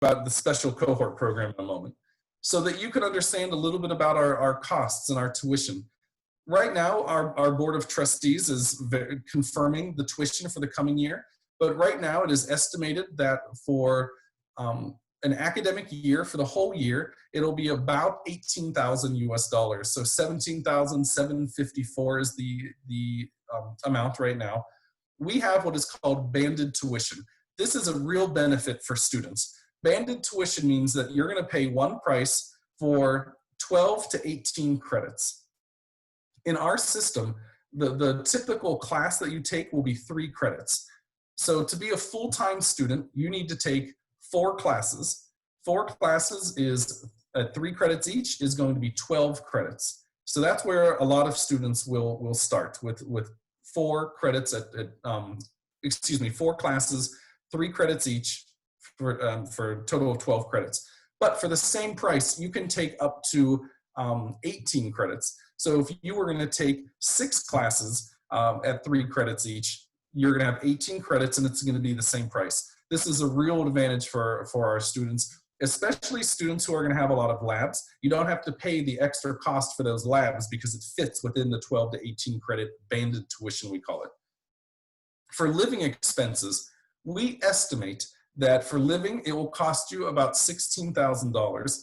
about the special cohort program in a moment, so that you can understand a little bit about our costs and our tuition. Right now, our Board of Trustees is confirming the tuition for the coming year, but right now it is estimated that for an academic year, for the whole year, it'll be about 18,000 US dollars. So 17,754 is the amount right now. We have what is called banded tuition. This is a real benefit for students. Banded tuition means that you're going to pay one price for 12 to 18 credits. In our system, the typical class that you take will be 3 credits. So to be a full-time student, you need to take 4 classes. 4 classes is at 3 credits each is going to be 12 credits. So that's where a lot of students will start with 4 credits 4 classes, 3 credits each for a total of 12 credits. But for the same price, you can take up to 18 credits. So if you were going to take 6 classes at 3 credits each, you're going to have 18 credits and it's going to be the same price. This is a real advantage for our students, especially students who are going to have a lot of labs. You don't have to pay the extra cost for those labs because it fits within the 12 to 18 credit banded tuition, we call it. For living expenses, we estimate that for living, it will cost you about $16,000.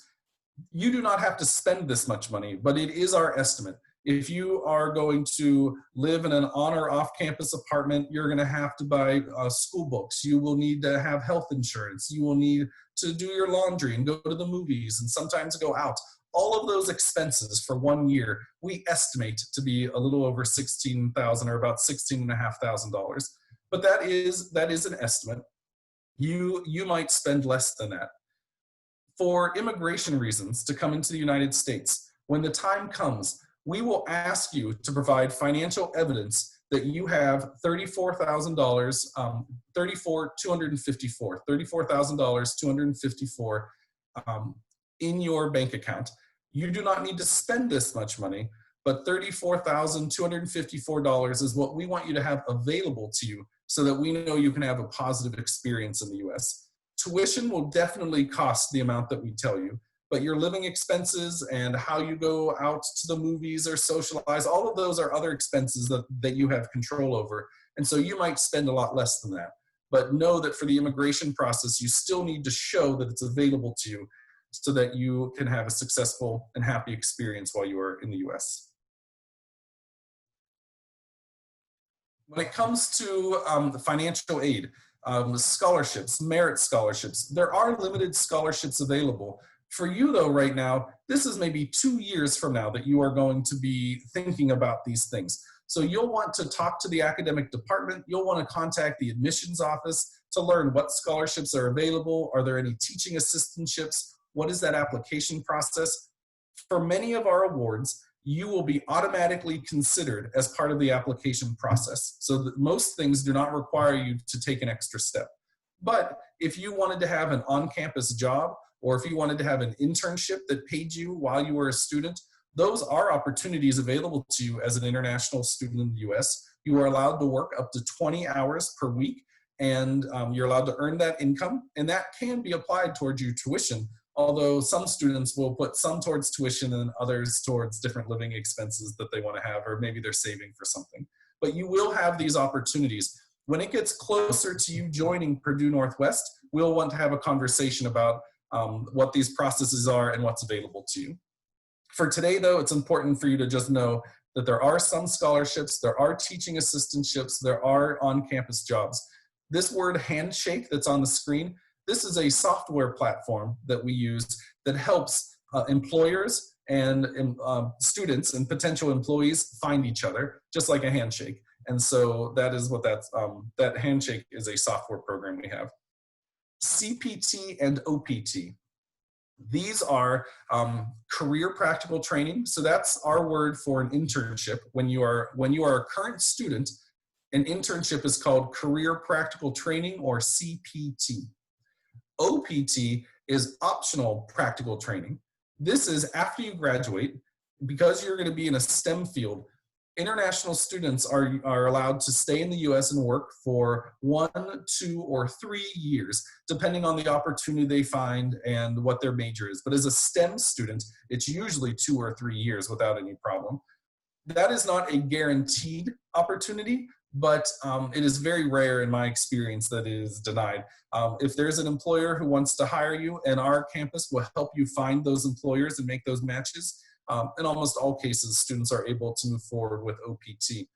You do not have to spend this much money, but it is our estimate. If you are going to live in an on or off campus apartment, you're going to have to buy school books. You will need to have health insurance. You will need to do your laundry and go to the movies and sometimes go out. All of those expenses for 1 year, we estimate to be a little over $16,000 or about $16,500. But that is an estimate. You might spend less than that. For immigration reasons to come into the United States, when the time comes, we will ask you to provide financial evidence that you have $34,254 in your bank account. You do not need to spend this much money, but $34,254 is what we want you to have available to you so that we know you can have a positive experience in the US. Tuition will definitely cost the amount that we tell you, but your living expenses and how you go out to the movies or socialize, all of those are other expenses that you have control over. And so you might spend a lot less than that. But know that for the immigration process, you still need to show that it's available to you so that you can have a successful and happy experience while you are in the US. When it comes to the financial aid, scholarships, merit scholarships, there are limited scholarships available. For you though, right now, this is maybe 2 years from now that you are going to be thinking about these things. So you'll want to talk to the academic department, you'll want to contact the admissions office to learn what scholarships are available, are there any teaching assistantships, what is that application process. For many of our awards, you will be automatically considered as part of the application process. So that most things do not require you to take an extra step. But if you wanted to have an on-campus job, or if you wanted to have an internship that paid you while you were a student, those are opportunities available to you as an international student in the US. You are allowed to work up to 20 hours per week, and you're allowed to earn that income, and that can be applied towards your tuition, although some students will put some towards tuition and others towards different living expenses that they want to have, or maybe they're saving for something. But you will have these opportunities. When it gets closer to you joining Purdue Northwest, we'll want to have a conversation about what these processes are and what's available to you. For today though, it's important for you to just know that there are some scholarships, there are teaching assistantships, there are on-campus jobs. This word handshake that's on the screen, this is a software platform that we use that helps employers and students and potential employees find each other, just like a handshake. And so that is what that handshake is, a software program we have. CPT and OPT. These are career practical training. So that's our word for an internship. When you are a current student, an internship is called career practical training, or CPT. OPT is optional practical training. This is after you graduate, because you're going to be in a STEM field, International students are allowed to stay in the US and work for 1, 2, or 3 years, depending on the opportunity they find and what their major is. But as a STEM student, it's usually 2 or 3 years without any problem. That is not a guaranteed opportunity, but it is very rare in my experience that it is denied. If there's an employer who wants to hire you, and our campus will help you find those employers and make those matches, in almost all cases, students are able to move forward with OPT.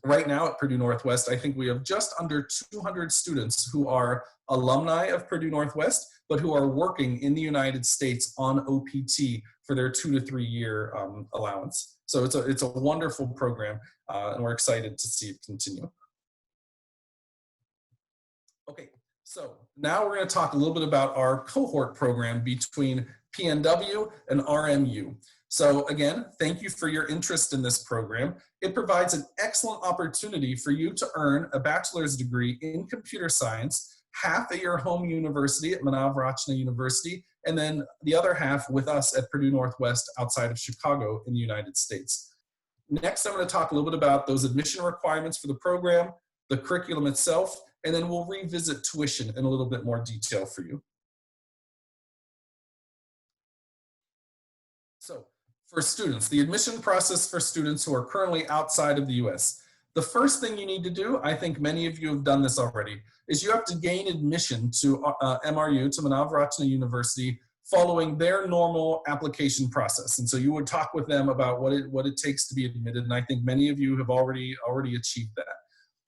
Right now at Purdue Northwest, I think we have just under 200 students who are alumni of Purdue Northwest, but who are working in the United States on OPT for their 2 to 3 year allowance. So it's a wonderful program, and we're excited to see it continue. Okay, so now we're going to talk a little bit about our cohort program between PNW and RMU. So again, thank you for your interest in this program. It provides an excellent opportunity for you to earn a bachelor's degree in computer science, half at your home university at Manav Rachna University, and then the other half with us at Purdue Northwest outside of Chicago in the United States. Next, I'm going to talk a little bit about those admission requirements for the program, the curriculum itself, and then we'll revisit tuition in a little bit more detail for you. So, for students, the admission process for students who are currently outside of the US. The first thing you need to do, I think many of you have done this already, is you have to gain admission to MRU, to Manav Rachna University, following their normal application process. And so you would talk with them about what it takes to be admitted, and I think many of you have already achieved that.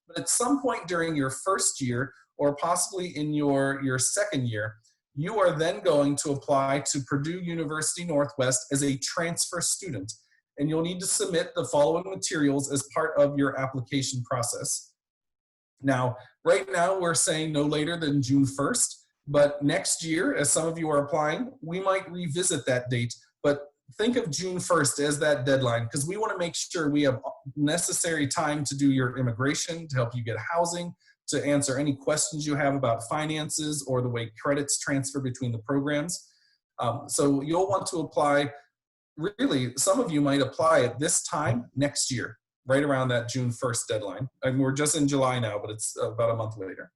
But at some point during your first year, or possibly in your second year, you are then going to apply to Purdue University Northwest as a transfer student. And you'll need to submit the following materials as part of your application process. Now, right now we're saying no later than June 1st, but next year, as some of you are applying, we might revisit that date. But think of June 1st as that deadline, because we want to make sure we have necessary time to do your immigration, to help you get housing, to answer any questions you have about finances or the way credits transfer between the programs. So you'll want to apply, really, some of you might apply at this time next year, right around that June 1st deadline. And we're just in July now, but it's about a month later.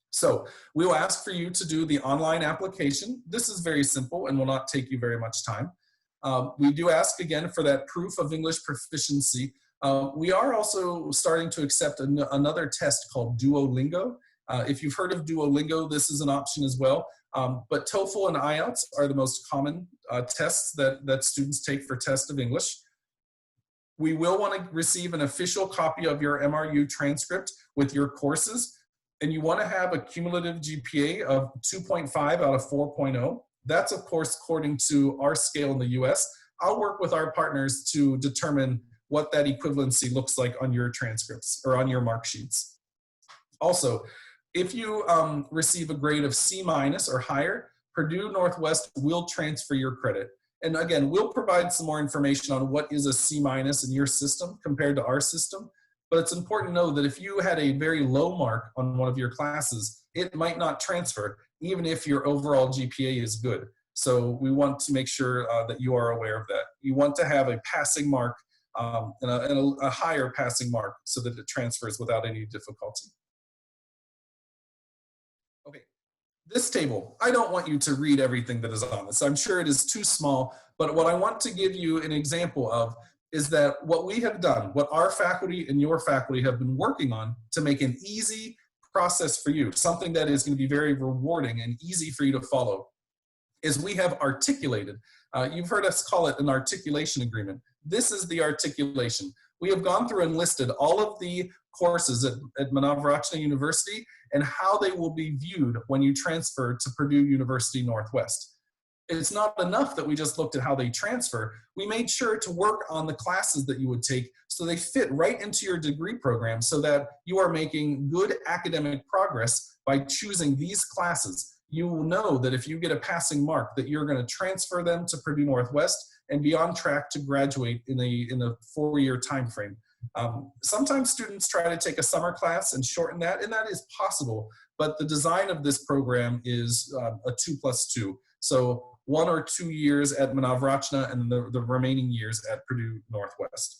So we will ask for you to do the online application. This is very simple and will not take you very much time. We do ask again for that proof of English proficiency. We are also starting to accept another test called Duolingo. If you've heard of Duolingo, this is an option as well. But TOEFL and IELTS are the most common tests that students take for test of English. We will want to receive an official copy of your MRU transcript with your courses, and you want to have a cumulative GPA of 2.5 out of 4.0. That's, of course, according to our scale in the US. I'll work with our partners to determine what that equivalency looks like on your transcripts or on your mark sheets. Also, if you receive a grade of C- or higher, Purdue Northwest will transfer your credit. And again, we'll provide some more information on what is a C- in your system compared to our system. But it's important to know that if you had a very low mark on one of your classes, it might not transfer, even if your overall GPA is good. So we want to make sure that you are aware of that. You want to have a passing mark and a higher passing mark so that it transfers without any difficulty. Okay, this table, I don't want you to read everything that is on this. I'm sure it is too small, but what I want to give you an example of is that what we have done, what our faculty and your faculty have been working on to make an easy process for you, something that is going to be very rewarding and easy for you to follow, is we have articulated. You've heard us call it an articulation agreement. This is the articulation. We have gone through and listed all of the courses at Manav Rachna University and how they will be viewed when you transfer to Purdue University Northwest. It's not enough that we just looked at how they transfer. We made sure to work on the classes that you would take so they fit right into your degree program so that you are making good academic progress by choosing these classes. You will know that if you get a passing mark that you're going to transfer them to Purdue Northwest and be on track to graduate in a 4-year time frame. Sometimes students try to take a summer class and shorten that, and that is possible, but the design of this program is a 2+2. So 1 or 2 years at Manav Rachna and the remaining years at Purdue Northwest.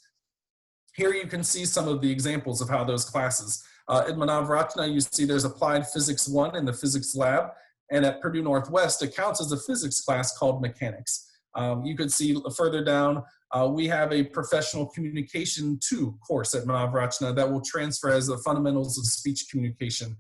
Here you can see some of the examples of how those classes. At Manav Rachna, you see there's Applied Physics 1 in the physics lab, and at Purdue Northwest, it counts as a physics class called mechanics. You could see further down, we have a professional communication 2 course at Manav Rachna that will transfer as the fundamentals of speech communication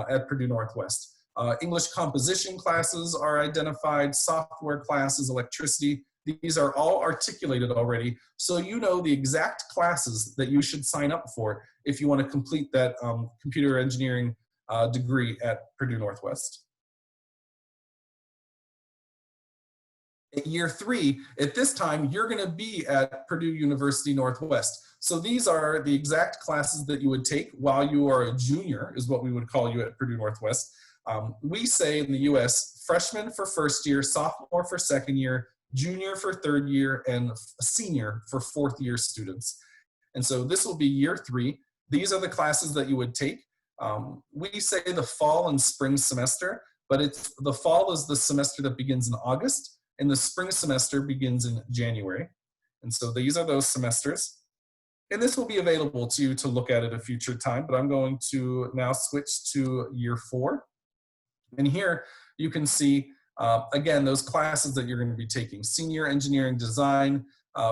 at Purdue Northwest. English composition classes are identified, software classes, electricity. These are all articulated already, so you know the exact classes that you should sign up for if you want to complete that computer engineering degree at Purdue Northwest. At year 3, at this time, you're going to be at Purdue University Northwest. So these are the exact classes that you would take while you are a junior, is what we would call you at Purdue Northwest. We say in the US, freshman for first year, sophomore for second year, junior for third year, and senior for fourth year students. And so this will be year 3. These are the classes that you would take. We say the fall and spring semester, but the fall is the semester that begins in August, and the spring semester begins in January. And so these are those semesters. And this will be available to you to look at a future time, but I'm going to now switch to year 4. And here you can see, again, those classes that you're going to be taking. Senior engineering design,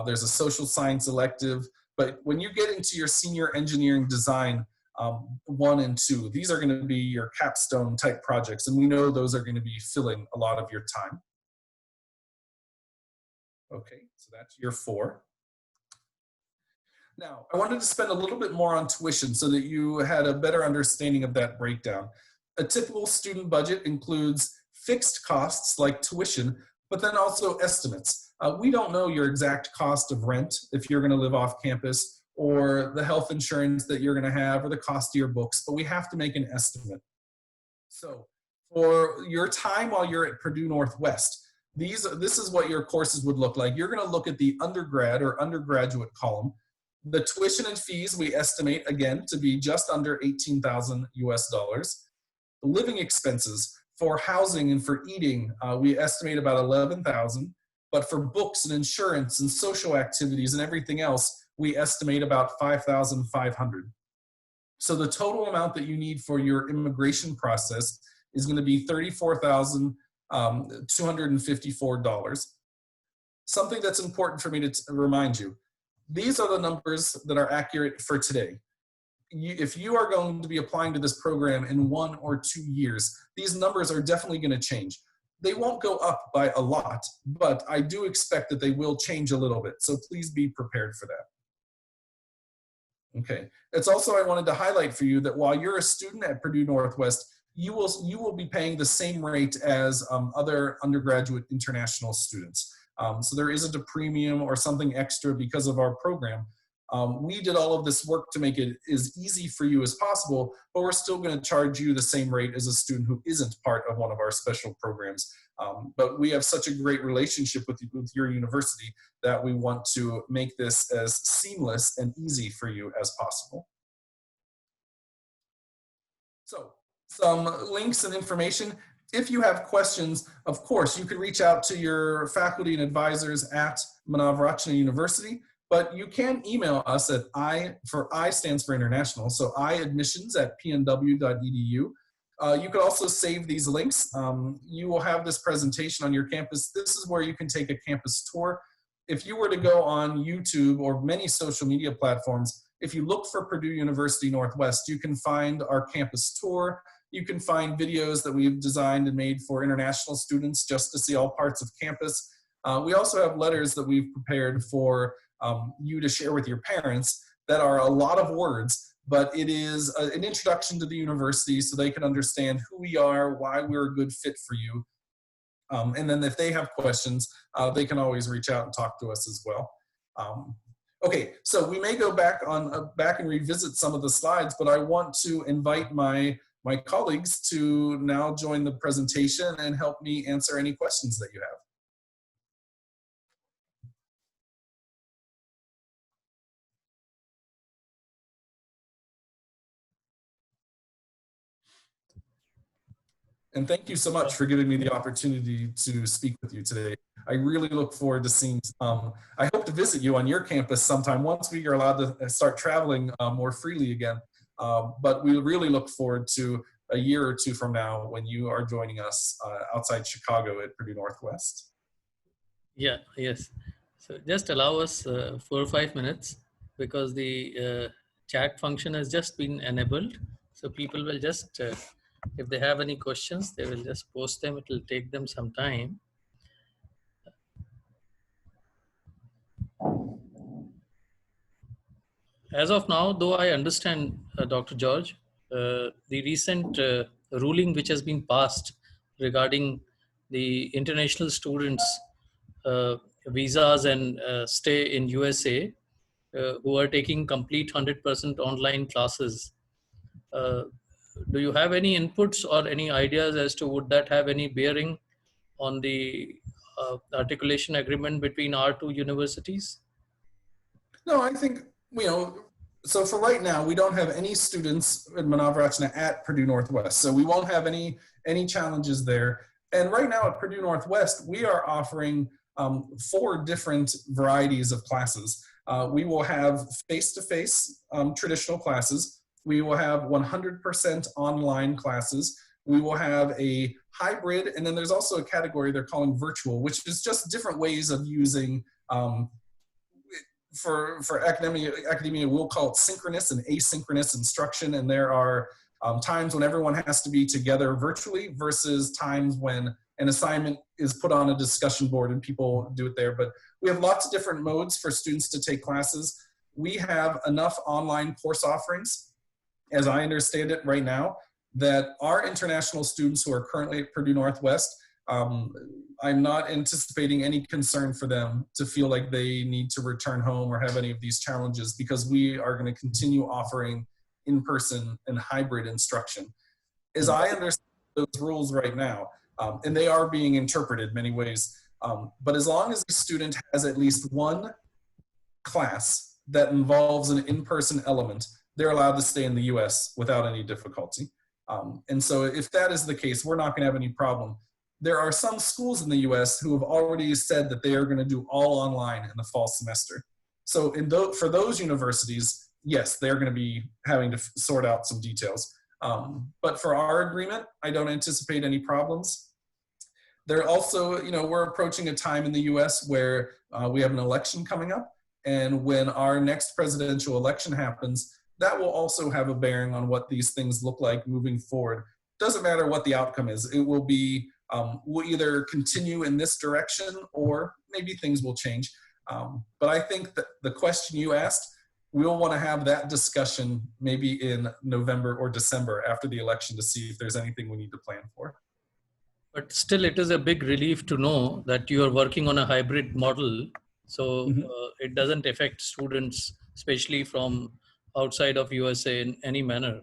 there's a social science elective, but when you get into your senior engineering design 1 and 2, these are going to be your capstone type projects, and we know those are going to be filling a lot of your time. Okay, so that's year 4. Now, I wanted to spend a little bit more on tuition so that you had a better understanding of that breakdown. A typical student budget includes fixed costs like tuition, but then also estimates. We don't know your exact cost of rent if you're going to live off campus, or the health insurance that you're going to have, or the cost of your books, but we have to make an estimate. So for your time while you're at Purdue Northwest, this is what your courses would look like. You're going to look at the undergrad or undergraduate column. The tuition and fees we estimate, again, to be just under $18,000 US. The living expenses for housing and for eating, we estimate about $11,000, but for books and insurance and social activities and everything else, we estimate about $5,500. So the total amount that you need for your immigration process is going to be $34,254. Something that's important for me to remind you, these are the numbers that are accurate for today. If you are going to be applying to this program in 1 or 2 years, these numbers are definitely going to change. They won't go up by a lot, but I do expect that they will change a little bit. So please be prepared for that. Okay. It's also, I wanted to highlight for you that while you're a student at Purdue Northwest, you will be paying the same rate as other undergraduate international students. So there isn't a premium or something extra because of our program. We did all of this work to make it as easy for you as possible, but we're still going to charge you the same rate as a student who isn't part of one of our special programs. But we have such a great relationship with your university that we want to make this as seamless and easy for you as possible. So some links and information. If you have questions, of course, you can reach out to your faculty and advisors at Manav Rachna University, but you can email us at I stands for international, so iadmissions@pnw.edu. You can also save these links. You will have this presentation on your campus. This is where you can take a campus tour. If you were to go on YouTube or many social media platforms, if you look for Purdue University Northwest, you can find our campus tour. You can find videos that we've designed and made for international students just to see all parts of campus. We also have letters that we've prepared for you to share with your parents that are a lot of words, but it is an introduction to the university so they can understand who we are, why we're a good fit for you. And then if they have questions, they can always reach out and talk to us as well. Okay, so we may go back and revisit some of the slides, but I want to invite my colleagues to now join the presentation and help me answer any questions that you have. And thank you so much for giving me the opportunity to speak with you today. I really look forward to seeing, I hope to visit you on your campus sometime once we are allowed to start traveling more freely again. But we really look forward to a year or two from now when you are joining us outside Chicago at Purdue Northwest. Yeah, yes. So just allow us 4 or 5 minutes because the chat function has just been enabled. So people will just, if they have any questions, they will just post them. It will take them some time. As of now, though I understand, Dr. George, the recent ruling which has been passed regarding the international students' visas and stay in USA, who are taking complete 100% online classes. Do you have any inputs or any ideas as to would that have any bearing on the articulation agreement between our two universities? No, I think, so for right now, we don't have any students in Manav Rachna at Purdue Northwest. So we won't have any challenges there. And right now at Purdue Northwest, we are offering 4 different varieties of classes. We will have face-to-face traditional classes. We will have 100% online classes. We will have a hybrid, and then there's also a category they're calling virtual, which is just different ways of using, for academia, we'll call it synchronous and asynchronous instruction, and there are times when everyone has to be together virtually versus times when an assignment is put on a discussion board and people do it there. But we have lots of different modes for students to take classes. We have enough online course offerings, as I understand it right now, that our international students who are currently at Purdue Northwest, I'm not anticipating any concern for them to feel like they need to return home or have any of these challenges, because we are going to continue offering in-person and hybrid instruction. As I understand those rules right now, and they are being interpreted many ways, but as long as a student has at least one class that involves an in-person element, they're allowed to stay in the US without any difficulty. And so if that is the case, we're not going to have any problem. There are some schools in the US who have already said that they are going to do all online in the fall semester. So for those universities, yes, they're going to be having to sort out some details. But for our agreement, I don't anticipate any problems. There also, we're approaching a time in the US where we have an election coming up. And when our next presidential election happens, that will also have a bearing on what these things look like moving forward. Doesn't matter what the outcome is. It will be, we'll either continue in this direction or maybe things will change. But I think that the question you asked, we'll want to have that discussion maybe in November or December after the election to see if there's anything we need to plan for. But still, it is a big relief to know that you are working on a hybrid model. So it doesn't affect students, especially from outside of USA in any manner,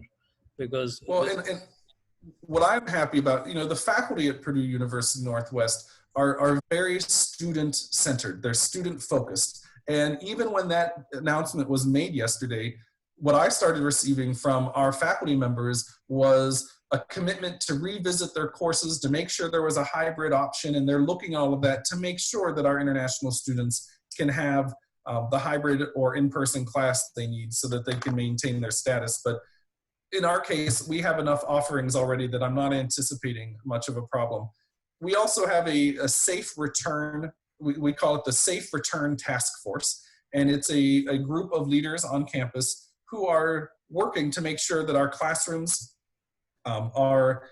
because well, and what I'm happy about, the faculty at Purdue University Northwest are very student-centered. They're student-focused. And even when that announcement was made yesterday, what I started receiving from our faculty members was a commitment to revisit their courses, to make sure there was a hybrid option, and they're looking at all of that to make sure that our international students can have the hybrid or in-person class they need so that they can maintain their status. But in our case, we have enough offerings already that I'm not anticipating much of a problem. We also have a safe return, we call it the Safe Return Task Force, and it's a group of leaders on campus who are working to make sure that our classrooms are,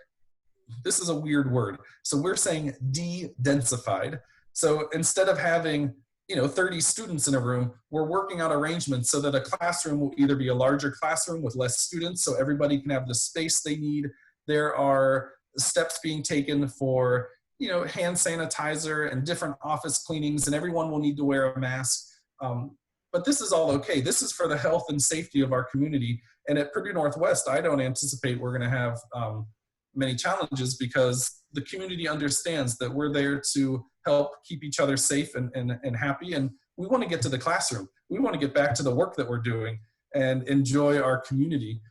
this is a weird word, so we're saying de-densified. So instead of having 30 students in a room, we're working out arrangements so that a classroom will either be a larger classroom with less students so everybody can have the space they need. There are steps being taken for hand sanitizer and different office cleanings, and everyone will need to wear a mask. But this is all okay. This is for the health and safety of our community. And at Purdue Northwest, I don't anticipate we're going to have many challenges because the community understands that we're there to help keep each other safe and happy. And we want to get to the classroom. We want to get back to the work that we're doing and enjoy our community.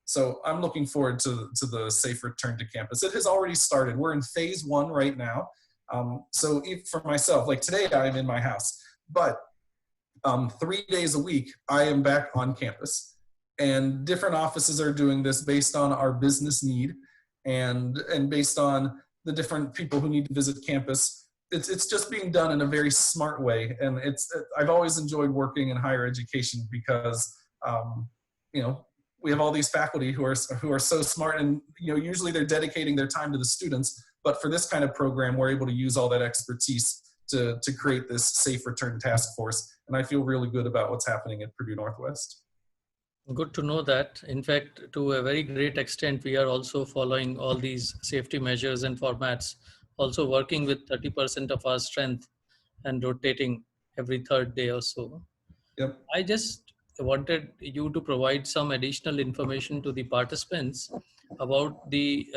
So I'm looking forward to the safe return to campus. It has already started. We're in phase 1 right now. So for myself, like today I'm in my house, but 3 days a week I am back on campus. And different offices are doing this based on our business need and based on the different people who need to visit campus. It's just being done in a very smart way. And I've always enjoyed working in higher education because, you know, we have all these faculty who are so smart, and usually they're dedicating their time to the students. But for this kind of program, we're able to use all that expertise to create this safe return task force. And I feel really good about what's happening at Purdue Northwest. Good to know that. In fact, to a very great extent, we are also following all these safety measures and formats, also working with 30% of our strength and rotating every third day or so. Yep. I just wanted you to provide some additional information to the participants about the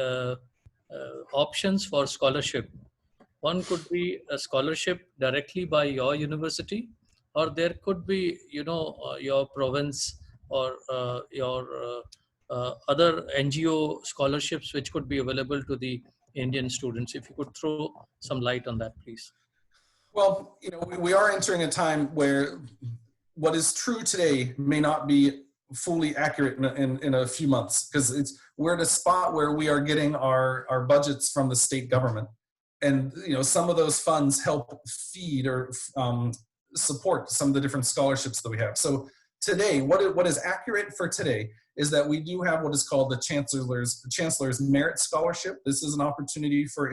options for scholarship. One could be a scholarship directly by your university, or there could be, your province or your other NGO scholarships which could be available to the Indian students. If you could throw some light on that, please. Well, we are entering a time where what is true today may not be fully accurate in a few months, because we're at a spot where we are getting our budgets from the state government. And some of those funds help feed or support some of the different scholarships that we have. So today, what is accurate for today is that we do have what is called the Chancellor's Merit Scholarship. This is an opportunity for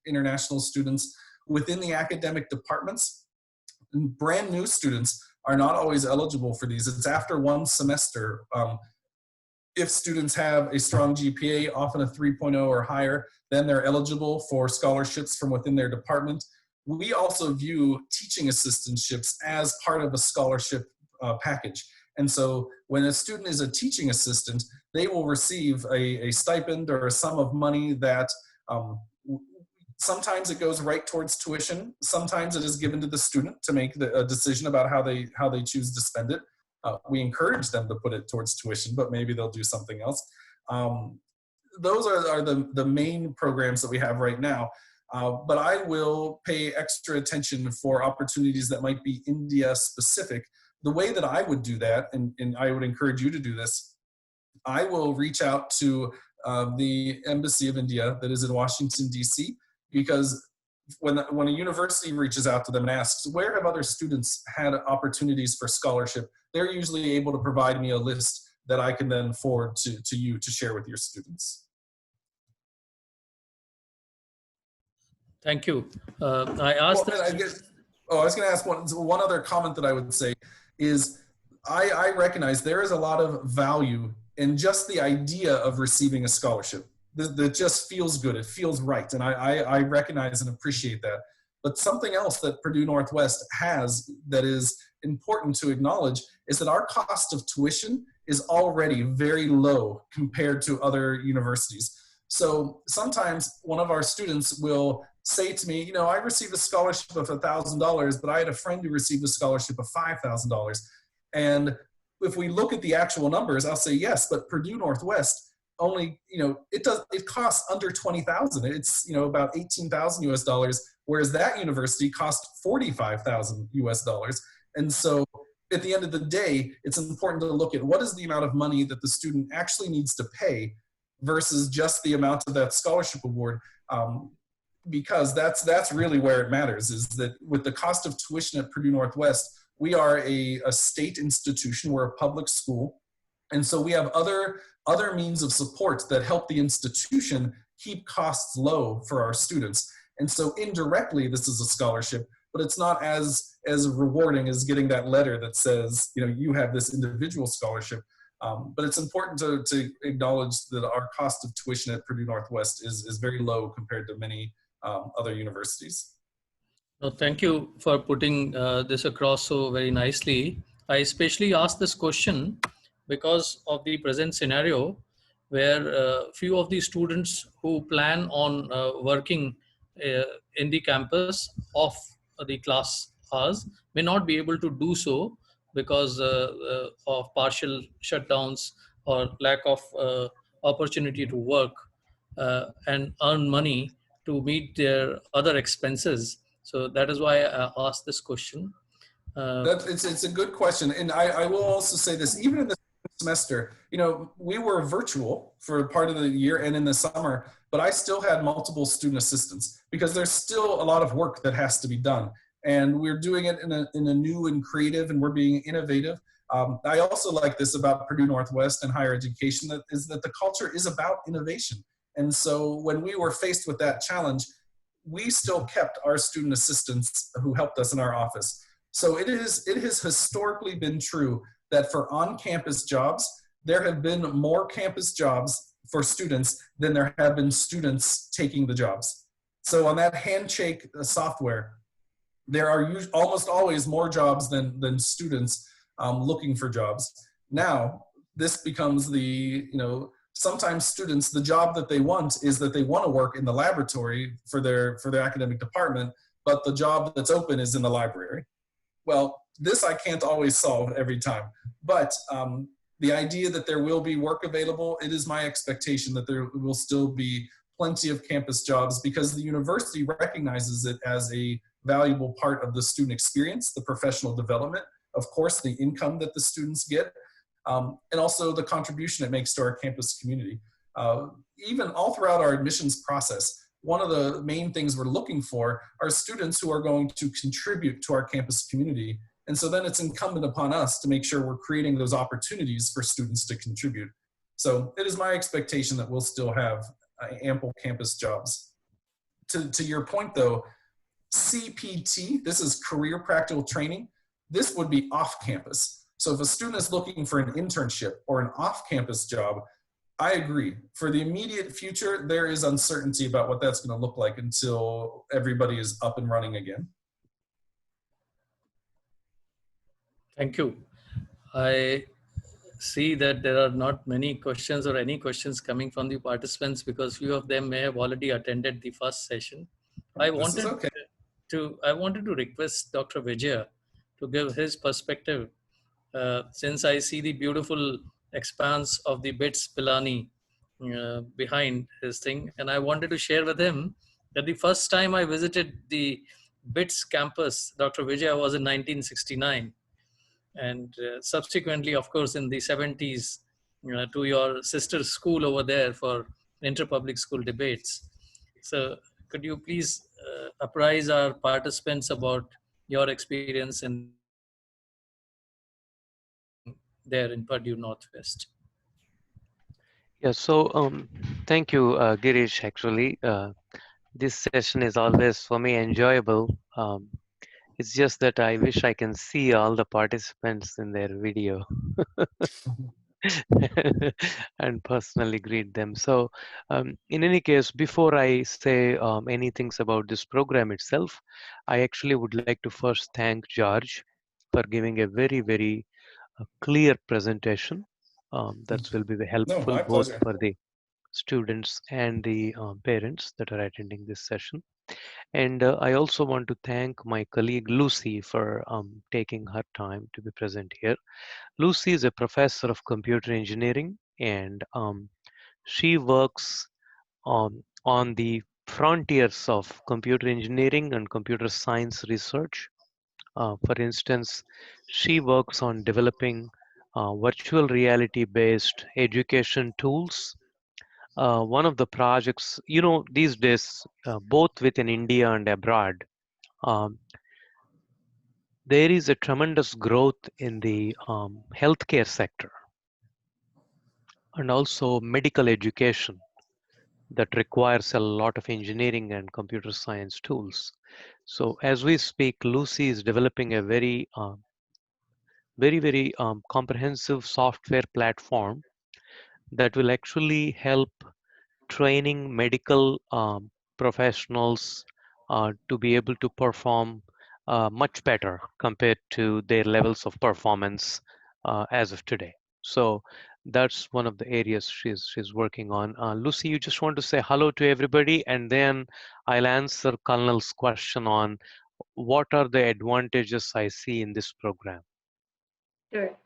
international students within the academic departments. And brand new students are not always eligible for these. It's after one semester. If students have a strong GPA, often a 3.0 or higher, then they're eligible for scholarships from within their department. We also view teaching assistantships as part of a scholarship package. And so when a student is a teaching assistant, they will receive a stipend or a sum of money that sometimes it goes right towards tuition. Sometimes it is given to the student to make a decision about how they choose to spend it. We encourage them to put it towards tuition, but maybe they'll do something else. Those are the main programs that we have right now. But I will pay extra attention for opportunities that might be India specific. The way that I would do that, and I would encourage you to do this, I will reach out to the Embassy of India that is in Washington, D.C., because when a university reaches out to them and asks, where have other students had opportunities for scholarship, they're usually able to provide me a list that I can then forward to you to share with your students. Thank you. I asked. I was going to ask one other comment that I would say is I recognize there is a lot of value in just the idea of receiving a scholarship. That just feels good. It feels right. And I recognize and appreciate that. But something else that Purdue Northwest has that is important to acknowledge is that our cost of tuition is already very low compared to other universities. So sometimes one of our students will say to me, I received a scholarship of $1,000, but I had a friend who received a scholarship of $5,000. And if we look at the actual numbers, I'll say yes, but Purdue Northwest only, it costs under $20,000. It's, about $18,000 US, whereas that university cost $45,000 US. And so at the end of the day, it's important to look at what is the amount of money that the student actually needs to pay versus just the amount of that scholarship award. Because that's really where it matters, is that with the cost of tuition at Purdue Northwest, we are a state institution, we're a public school. And so we have other means of support that help the institution keep costs low for our students. And so indirectly, this is a scholarship, but it's not as rewarding as getting that letter that says, you have this individual scholarship. But it's important to acknowledge that our cost of tuition at Purdue Northwest is very low compared to many other universities. No, thank you for putting this across so very nicely. I especially asked this question because of the present scenario where few of the students who plan on working in the campus of the class hours may not be able to do so because of partial shutdowns or lack of opportunity to work and earn money to meet their other expenses. So that is why I asked this question. It's a good question, and I will also say this: even in the semester, you know, we were virtual for part of the year and in the summer, but I still had multiple student assistants because there's still a lot of work that has to be done, and we're doing it in a new and creative, and we're being innovative. I also like this about Purdue Northwest and higher education, that is that the culture is about innovation. And so when we were faced with that challenge, we still kept our student assistants who helped us in our office. So it has historically been true that for on-campus jobs, there have been more campus jobs for students than there have been students taking the jobs. So on that handshake software, there are almost always more jobs than students looking for jobs. Now, this becomes the, you know, sometimes students, the job that they want is that they want to work in the laboratory for their academic department, but the job that's open is in the library. Well, this I can't always solve every time, but the idea that there will be work available, it is my expectation that there will still be plenty of campus jobs because the university recognizes it as a valuable part of the student experience, the professional development, of course, the income that the students get, and also the contribution it makes to our campus community. Even all throughout our admissions process, one of the main things we're looking for are students who are going to contribute to our campus community. And so then it's incumbent upon us to make sure we're creating those opportunities for students to contribute. So it is my expectation that we'll still have ample campus jobs. To your point though, CPT, this is career practical training, this would be off campus. So if a student is looking for an internship or an off-campus job, I agree. For the immediate future, there is uncertainty about what that's going to look like until everybody is up and running again. Thank you. I see that there are not many questions or any questions coming from the participants because few of them may have already attended the first session. I wanted to request Dr. Vijaya to give his perspective since I see the beautiful expanse of the BITS Pilani behind his thing. And I wanted to share with him that the first time I visited the BITS campus, Dr. Vijaya, was in 1969. And subsequently, of course, in the 70s, to your sister's school over there for inter-public school debates. So could you please apprise our participants about your experience in there in Purdue Northwest? Yeah, so thank you, Girish. Actually, this session is always for me enjoyable. It's just that I wish I can see all the participants in their video and personally greet them. So, in any case, before I say any things about this program itself, I actually would like to first thank George for giving a very, very clear presentation. That will be No, helpful my both pleasure. for the students and the parents that are attending this session. And I also want to thank my colleague Lucy for taking her time to be present here. Lucy is a professor of computer engineering, and she works on the frontiers of computer engineering and computer science research. For instance, she works on developing virtual reality based education tools. One of the projects, these days, both within India and abroad, um, there is a tremendous growth in the healthcare sector and also medical education that requires a lot of engineering and computer science tools. So as we speak, Lucy is developing a very comprehensive software platform that will actually help training medical professionals to be able to perform much better compared to their levels of performance as of today. So that's one of the areas she's working on. Lucy, you just want to say hello to everybody, and then I'll answer Colonel's question on what are the advantages I see in this program. Sure.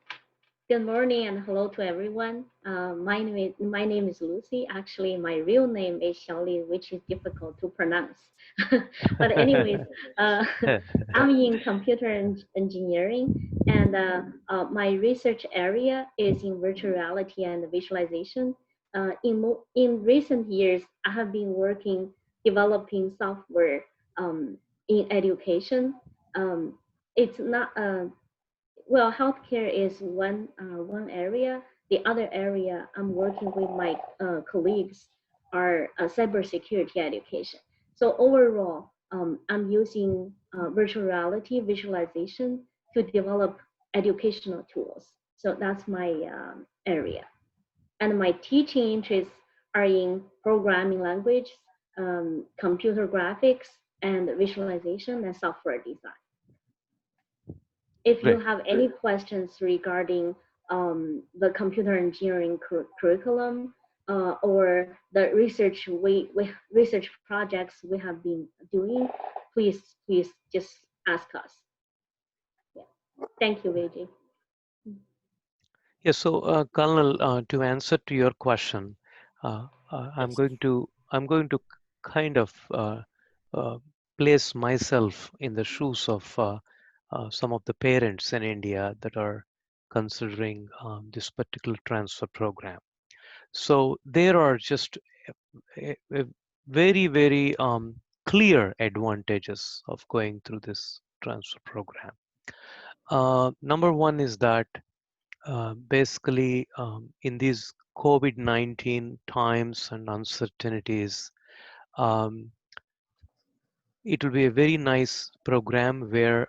Good morning and hello to everyone. My name is Lucy. Actually, my real name is Shelley, which is difficult to pronounce. But anyways, uh, I'm in computer engineering, and my research area is in virtual reality and visualization. In recent years, I have been working developing software in education. Um, it's not well, healthcare is one area. The other area I'm working with my colleagues are cybersecurity education. So overall, I'm using virtual reality visualization to develop educational tools. So that's my area. And my teaching interests are in programming language, computer graphics, and visualization and software design. If you Great. have any questions regarding the computer engineering curriculum or the research projects we have been doing, please just ask us. Yeah. Thank you, Vijay. Yeah, so Colonel, to answer to your question, I'm Yes. going to kind of uh, place myself in the shoes of some of the parents in India that are considering this particular transfer program. So there are just a very, very clear advantages of going through this transfer program. Number one is that basically in these COVID-19 times and uncertainties, um, it will be a very nice program where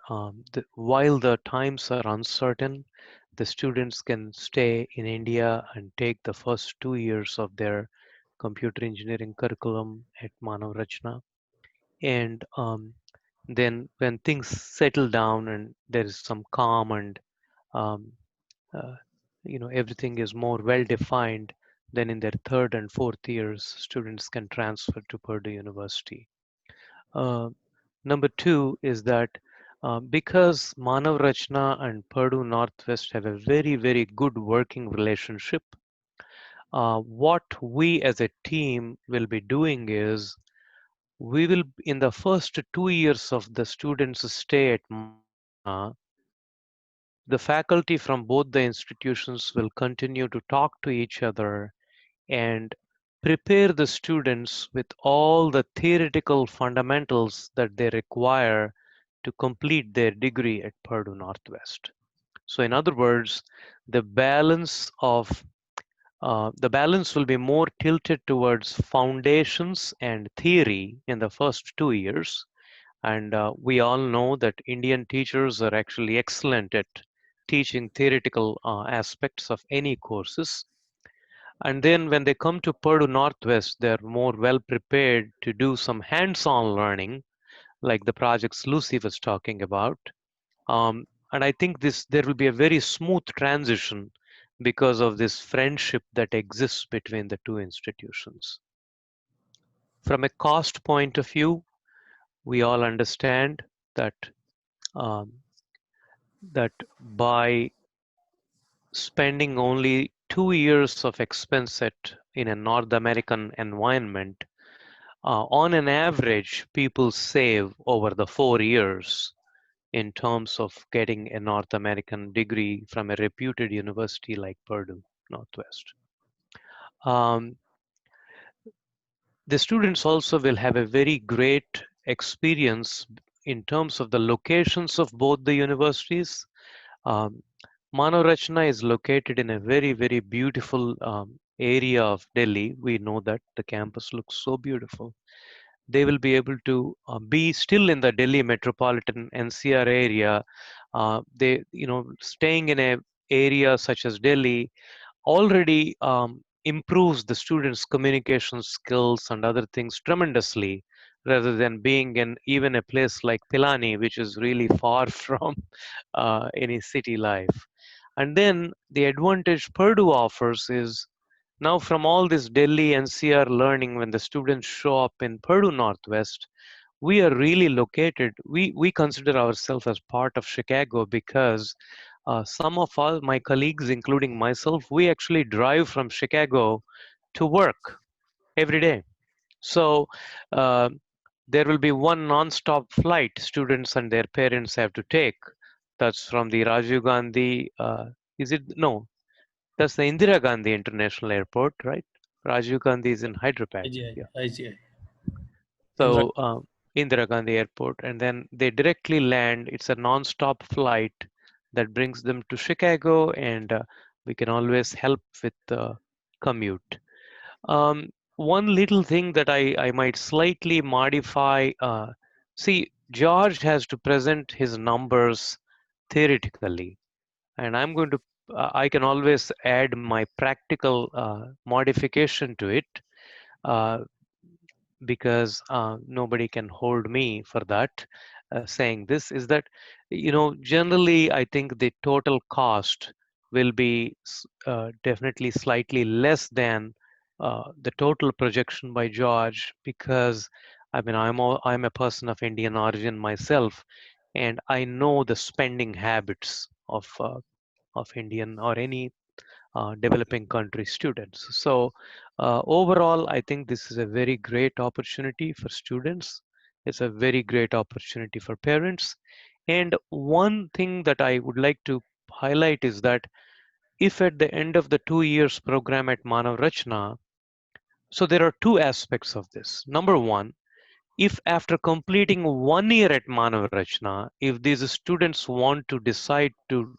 while the times are uncertain, the students can stay in India and take the first 2 years of their computer engineering curriculum at Manav Rachna. And then when things settle down and there is some calm and um, uh, everything is more well defined, then in their third and fourth years students can transfer to Purdue University. uh, Number two is that because Manav Rachna and Purdue Northwest have a very, very good working relationship, what we as a team will be doing is we will, in the first 2 years of the students' stay at Manav Rachna, the faculty from both the institutions will continue to talk to each other and prepare the students with all the theoretical fundamentals that they require to complete their degree at Purdue Northwest. So, in other words, the balance of the balance will be more tilted towards foundations and theory in the first 2 years. And we all know that Indian teachers are actually excellent at teaching theoretical aspects of any courses. And then when they come to Purdue Northwest, they're more well prepared to do some hands-on learning, like the projects Lucy was talking about. And I think there will be a very smooth transition because of this friendship that exists between the two institutions. From a cost point of view, we all understand that um, that by spending only 2 years of expense in a North American environment, on an average, people save over the 4 years in terms of getting a North American degree from a reputed university like Purdue Northwest. Um, the students also will have a very great experience in terms of the locations of both the universities. Um, Manav Rachna is located in a very, very beautiful area of Delhi. We know that the campus looks so beautiful. They will be able to be still in the Delhi metropolitan NCR area. Staying in a area such as Delhi already improves the students' communication skills and other things tremendously, rather than being in even a place like Pilani, which is really far from any city life. And then the advantage Purdue offers is now from all this Delhi NCR learning, when the students show up in Purdue Northwest, we are really located. We consider ourselves as part of Chicago because some of all my colleagues, including myself, we actually drive from Chicago to work every day. So uh, there will be one non-stop flight students and their parents have to take. That's from the Rajiv Gandhi, is it? No, that's the Indira Gandhi International Airport, right? Rajiv Gandhi is in Hyderabad. IGI, Yeah. IGI. Indira. So Indira Gandhi Airport, and then they directly land. It's a non-stop flight that brings them to Chicago, and we can always help with the commute. One little thing that I might slightly modify. See, George has to present his numbers theoretically, and I'm going to. I can always add my practical modification to it. Uh, because nobody can hold me for that saying this is that generally I think the total cost will be definitely slightly less than the total projection by George, because I mean I'm a person of Indian origin myself, and I know the spending habits of Indian or any developing country students. So overall, I think this is a very great opportunity for students. It's a very great opportunity for parents. And one thing that I would like to highlight is that if at the end of the 2 years program at Manav Rachna, so there are two aspects of this. Number one, if after completing 1 year at Manav Rachna, if these students want to decide to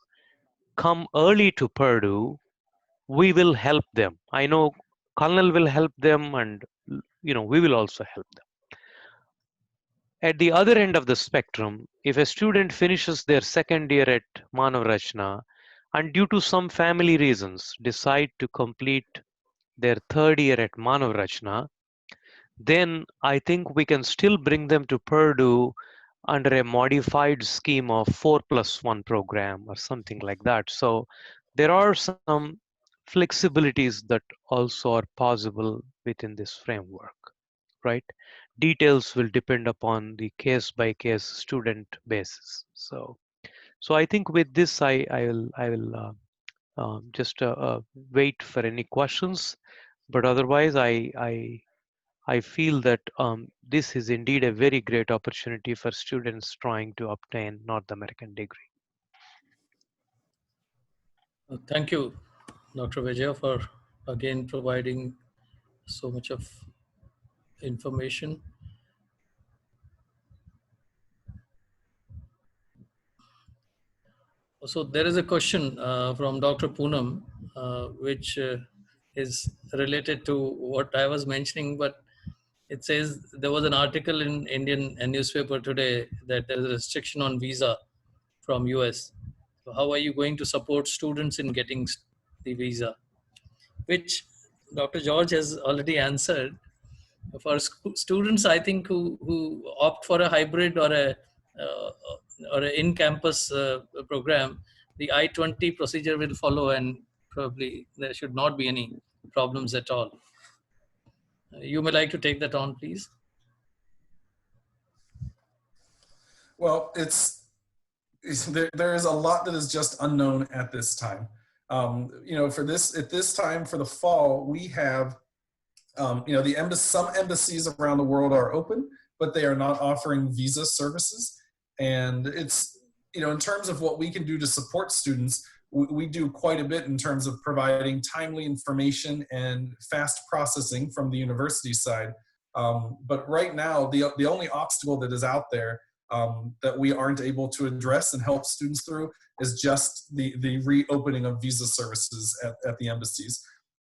come early to Purdue, we will help them. I know Colonel will help them, and we will also help them. At the other end of the spectrum, if a student finishes their second year at Manav Rachna and due to some family reasons decide to complete their third year at Manav Rachna, then I think we can still bring them to Purdue under a modified scheme of 4+1 program or something like that. So there are some flexibilities that also are possible within this framework, right? Details will depend upon the case by case student basis. So I think with this, I will just wait for any questions. But otherwise, I feel that this is indeed a very great opportunity for students trying to obtain North American degree. Thank you, Dr. Vijay, for again providing so much of information. So there is a question from Dr. Poonam, which is related to what I was mentioning, but it says there was an article in Indian newspaper today that there is a restriction on visa from US. So how are you going to support students in getting the visa? Which Dr. George has already answered. For students, I think who opt for a hybrid or an in-campus program, the I-20 procedure will follow, and probably there should not be any problems at all. You may like to take that on, please. Well, there is a lot that is just unknown at this time. At this time for the fall, we have, some embassies around the world are open, but they are not offering visa services. And it's, in terms of what we can do to support students, we do quite a bit in terms of providing timely information and fast processing from the university side. But right now, the only obstacle that is out there that we aren't able to address and help students through is just the reopening of visa services at the embassies.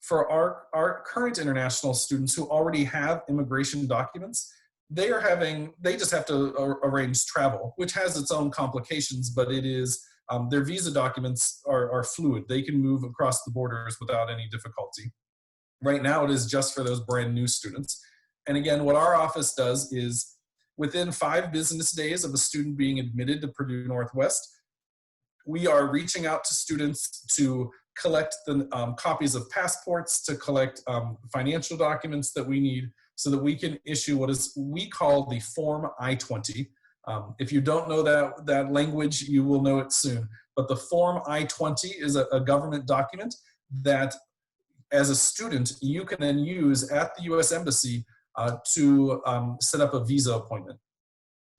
For our current international students who already have immigration documents, they just have to arrange travel, which has its own complications, but it is, their visa documents are fluid. They can move across the borders without any difficulty. Right now, it is just for those brand new students. And again, what our office does is within 5 business days of a student being admitted to Purdue Northwest, we are reaching out to students to collect the copies of passports, to collect financial documents that we need so that we can issue what we call the Form I-20. If you don't know that language, you will know it soon. But the Form I-20 is a government document that, as a student, you can then use at the U.S. Embassy to set up a visa appointment.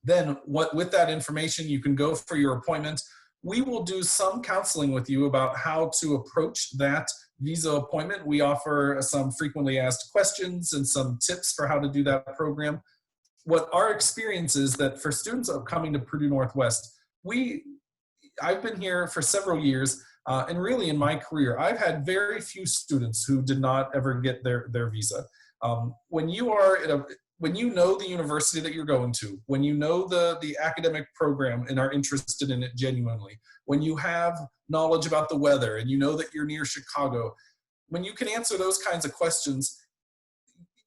Then with that information, you can go for your appointment. We will do some counseling with you about how to approach that visa appointment. We offer some frequently asked questions and some tips for how to do that program. What our experience is that for students coming to Purdue Northwest, I've been here for several years, and really in my career, I've had very few students who did not ever get their visa. When you know the university that you're going to, when you know the academic program and are interested in it genuinely, when you have knowledge about the weather and you know that you're near Chicago, when you can answer those kinds of questions,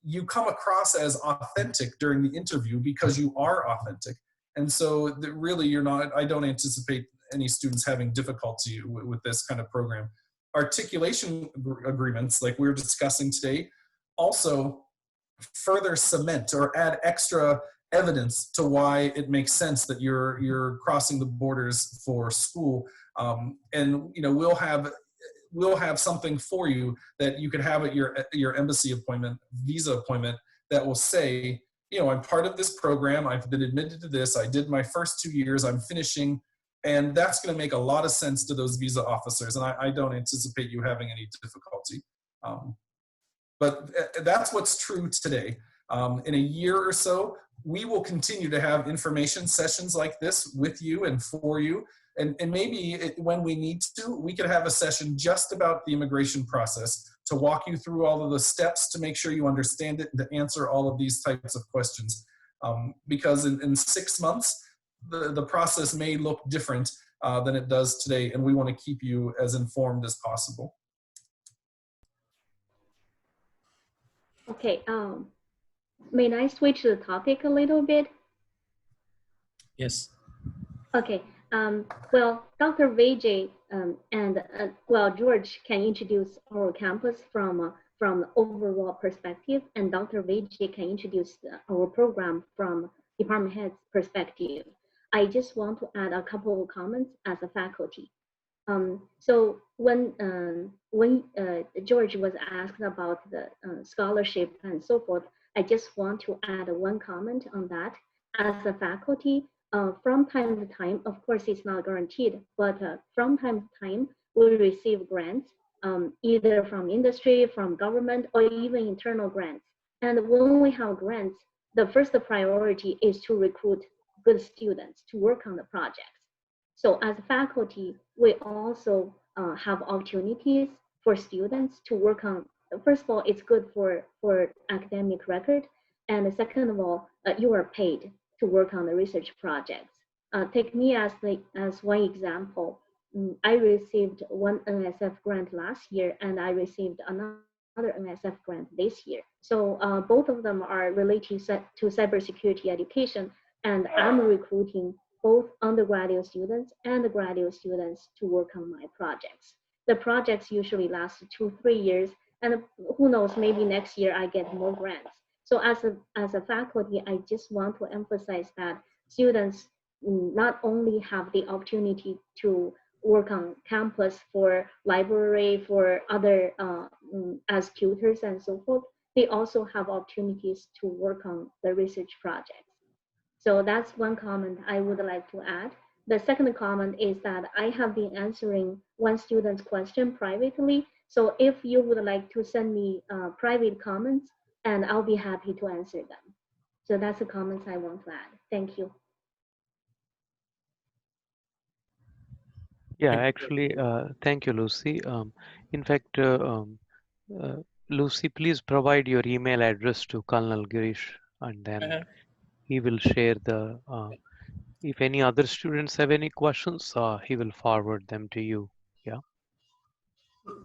you come across as authentic during the interview because you are authentic. And so really I don't anticipate any students having difficulty with this kind of program. Articulation agreements, like we're discussing today, also further cement or add extra evidence to why it makes sense that you're crossing the borders for school. And we'll have something for you that you could have at your embassy appointment, visa appointment, that will say, I'm part of this program, I've been admitted to this, I did my first 2 years, I'm finishing, and that's going to make a lot of sense to those visa officers, and I don't anticipate you having any difficulty. But that's what's true today. In a year or so, we will continue to have information sessions like this with you and for you. And maybe when we need to, we could have a session just about the immigration process to walk you through all of the steps to make sure you understand it and to answer all of these types of questions. Because in 6 months, the process may look different than it does today, and we want to keep you as informed as possible. Okay, may I switch the topic a little bit? Yes. Okay, well, Dr. Vijay and George can introduce our campus from overall perspective, and Dr. Vijay can introduce our program from department head's perspective. I just want to add a couple of comments as a faculty. So when George was asked about the scholarship and so forth, I just want to add one comment on that. As a faculty, from time to time, of course it's not guaranteed, but from time to time, we receive grants, either from industry, from government, or even internal grants. And when we have grants, the first priority is to recruit good students to work on the projects. So as faculty, we also have opportunities for students to work on. First of all, it's good for academic record. And second of all, you are paid to work on the research projects. Take me as one example. I received one NSF grant last year, and I received another NSF grant this year. So both of them are related to cybersecurity education, and I'm recruiting both undergraduate students and graduate students to work on my projects. The projects usually last 2-3 years, and who knows, maybe next year I get more grants. So as a faculty, I just want to emphasize that students not only have the opportunity to work on campus for library, for other as tutors and so forth, they also have opportunities to work on the research projects. So that's one comment I would like to add. The second comment is that I have been answering one student's question privately. So if you would like to send me private comments, and I'll be happy to answer them. So that's the comments I want to add. Thank you. Yeah, actually, thank you, Lucy. In fact, Lucy, please provide your email address to Colonel Girish, and then he will share the, if any other students have any questions, he will forward them to you. Yeah.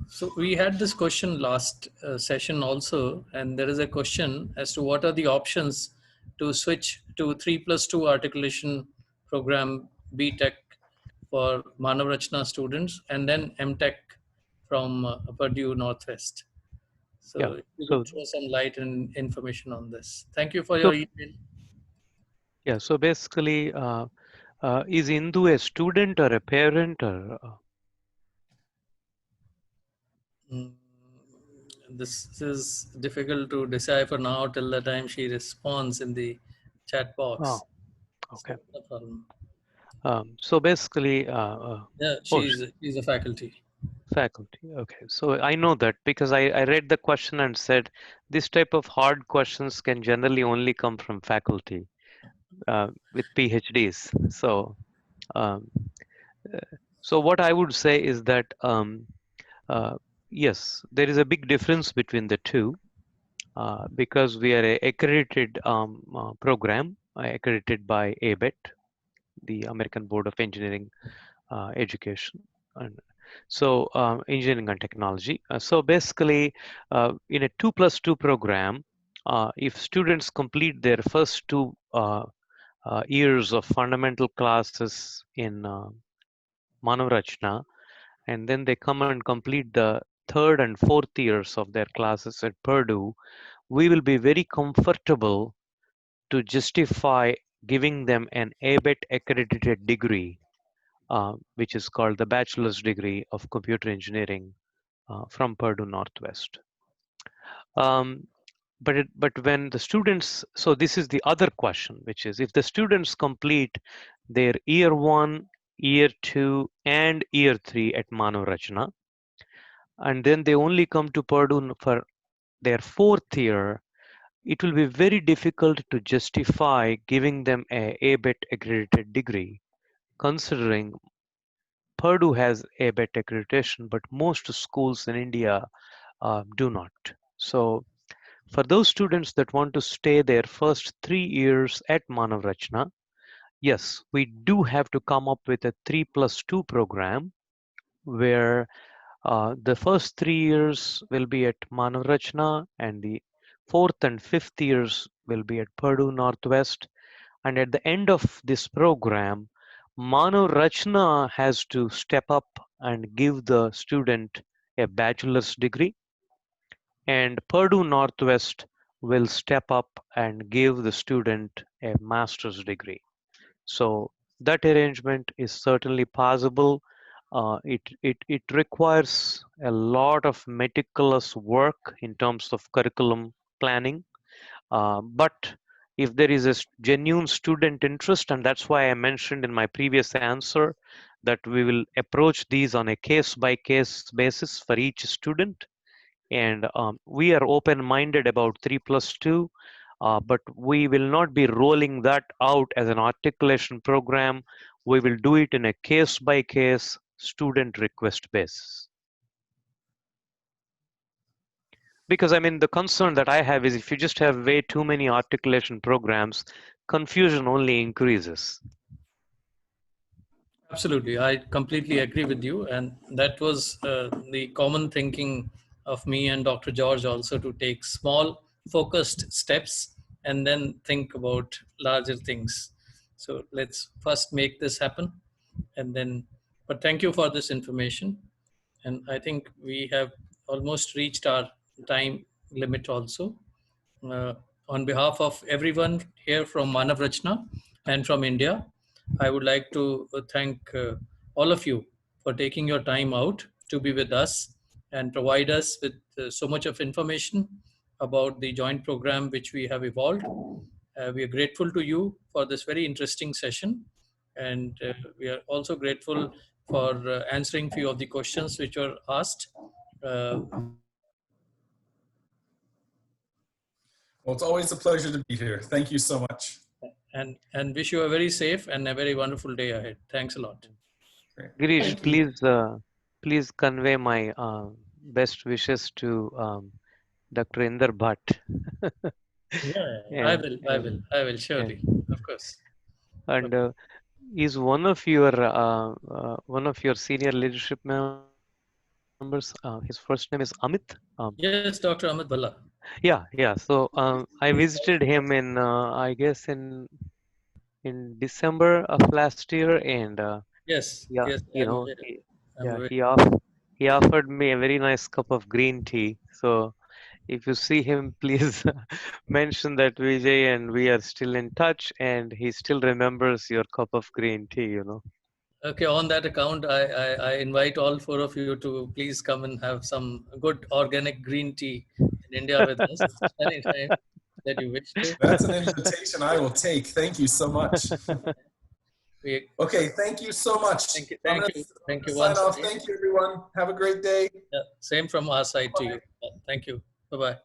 So we had this question last session also, and there is a question as to what are the options to switch to 3+2 articulation program BTech for Manav Rachna students, and then MTech from Purdue Northwest. So Yeah. if you So could throw some light and information on this. Thank you for your email. Yeah, so basically, is Indu a student or a parent or? Mm, This is difficult to decipher now till the time she responds in the chat Oh, box. okay. So no problem. So basically, Yeah, oh, she's a faculty. faculty. Okay, so I know that because I read the question and said this type of hard questions can generally only come from faculty with PhDs. Um, uh, so what I would say is that uh, yes, there is a big difference between the two because we are a accredited program accredited by ABET, the American Board of Engineering Education. And so engineering and technology. So basically, in a 2+2 program, if students complete their first two years of fundamental classes in Manav Rachna, and then they come and complete the third and fourth years of their classes at Purdue, we will be very comfortable to justify giving them an ABET accredited degree, which is called the bachelor's degree of computer engineering from Purdue Northwest. Um, but when the students, so this is the other question, which is if the students complete their year one, year two, and year three at Manav Rachna, and then they only come to Purdue for their fourth year, it will be very difficult to justify giving them a ABET accredited degree, considering Purdue has ABET accreditation, but most schools in India do not. So for those students that want to stay their first 3 years at Manav Rachna, yes, we do have to come up with a 3+2 program where the first 3 years will be at Manav Rachna and the fourth and fifth years will be at Purdue Northwest. And at the end of this program, Manav Rachna has to step up and give the student a bachelor's degree, and Purdue Northwest will step up and give the student a master's degree. So that arrangement is certainly possible. It requires a lot of meticulous work in terms of curriculum planning, but if there is a genuine student interest, and that's why I mentioned in my previous answer that we will approach these on a case by case basis for each student. And we are open minded about 3+2, but we will not be rolling that out as an articulation program. We will do it in a case by case student request basis. Because I mean, the concern that I have is if you just have way too many articulation programs, confusion only increases. Absolutely, I completely agree with you, and that was the common thinking of me and Dr. George also, to take small, focused steps and then think about larger things. So let's first make this happen, and then. But thank you for this information, and I think we have almost reached our time limit also. Uh, on behalf of everyone here from Manav Rachna and from India, I would like to thank all of you for taking your time out to be with us and provide us with so much of information about the joint program which we have evolved. We are grateful to you for this very interesting session, and we are also grateful for answering few of the questions which were asked. Uh, Well, it's always a pleasure to be here. Thank you so much. and wish you a very safe and a very wonderful day ahead. Thanks a lot. Great. Girish, Thank you. please convey my best wishes to Dr. Inder Bhatt. Yeah, I and, will. I and, will. I will and, surely, of course. and Okay. is one of your senior leadership members? His first name is Amit. Yes, Dr. Amit Bhalla. Yeah. So I visited him in I guess in December of last year, and Yes, yeah, yes, you I'm know, aware. he, I'm yeah, aware. he offered me a very nice cup of green tea. So if you see him, please mention that Vijay and we are still in touch, and he still remembers your cup of green tea, you know. Okay, on that account, I invite all four of you to please come and have some good organic green tea in India with us anytime that you wish to. That's an invitation I will take. Thank you so much. We, Okay, thank you so much. thank you, I'm thank gonna you, thank you sign once off. again. Thank you, everyone. Have a great day. Yeah, same from our side to you. Thank you. Bye bye.